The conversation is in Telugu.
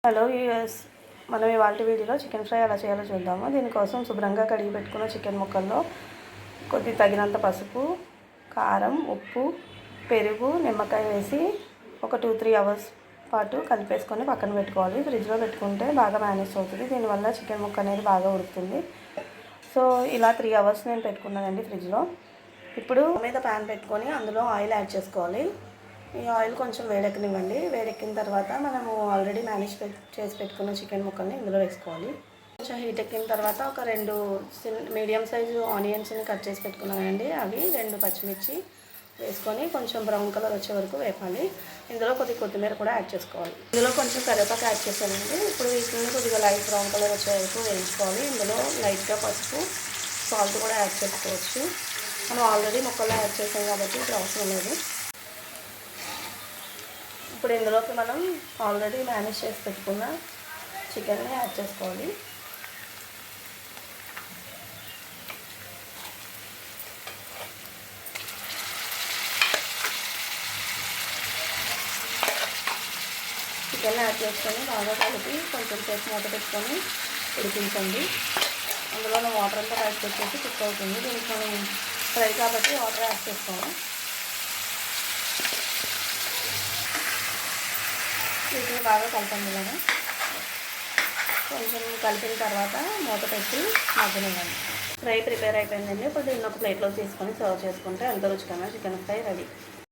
హలో యూఎస్, మనం ఇవాళ వీడియోలో చికెన్ ఫ్రై ఎలా చేయాలో చూద్దాము. దీనికోసం శుభ్రంగా కడిగి పెట్టుకున్న చికెన్ ముక్కల్లో కొద్ది తగినంత పసుపు, కారం, ఉప్పు, పెరుగు, నిమ్మకాయ వేసి ఒక 2-3 అవర్స్ పాటు కలిపేసుకొని పక్కన పెట్టుకోవాలి. ఫ్రిడ్జ్లో పెట్టుకుంటే బాగా మేనేజ్ అవుతుంది. దీనివల్ల చికెన్ ముక్క అనేది బాగా ఉడుకుతుంది. సో ఇలా 3 అవర్స్ నేను పెట్టుకున్నానండి ఫ్రిడ్జ్లో. ఇప్పుడు మీద ప్యాన్ పెట్టుకొని అందులో ఆయిల్ యాడ్ చేసుకోవాలి. ఈ ఆయిల్ కొంచెం వేడెక్కనివ్వండి. వేడెక్కిన తర్వాత మనము ఆల్రెడీ మేనేజ్ చేసి పెట్టుకున్న చికెన్ ముక్కల్ని ఇందులో వేసుకోవాలి. కొంచెం హీట్ ఎక్కిన తర్వాత ఒక 2 మీడియం సైజు ఆనియన్స్ని కట్ చేసి పెట్టుకున్నానండి. అవి 2 పచ్చిమిర్చి వేసుకొని కొంచెం బ్రౌన్ కలర్ వచ్చే వరకు వేపాలి. ఇందులో కొత్తిమీర కూడా యాడ్ చేసుకోవాలి. ఇందులో కొంచెం కరివేపాకు యాడ్ చేశానండి. ఇప్పుడు వీటిని కొద్దిగా లైట్ బ్రౌన్ కలర్ వచ్చే వరకు వేయించుకోవాలి. ఇందులో లైట్గా పసుపు, సాల్ట్ కూడా యాడ్ చేసుకోవచ్చు. మనం ఆల్రెడీ ముక్కల్లో యాడ్ చేసాం కాబట్టి ఇప్పుడు అవసరం లేదు. ఇప్పుడు ఇందులోకి మనం ఆల్రెడీ మేనేజ్ చేసి పెట్టుకున్న చికెన్ని యాడ్ చేసుకోవాలి. చికెన్ యాడ్ చేసుకొని బాగా కలిపి కొంచెం సేపు మూత పెట్టుకొని ఉడికించండి. అందులో వాటర్ అంతా బయటకు వచ్చేసి కుక్ అవుతుంది. దీనికి మనం ఫ్రై కాబట్టి వాటర్ యాడ్ చేసుకోవాలి. వీటిని బాగా కలపండి. ఇలాగా కొంచెం కలిపిన తర్వాత మూత పెట్టి మగ్గనివ్వండి. ఫ్రై ప్రిపేర్ అయిపోయిందండి. ఇప్పుడు దీన్ని ఒక ప్లేట్లో తీసుకొని సర్వ్ చేసుకుంటే ఎంతో రుచికరమైన చికెన్ ఫ్రై రెడీ.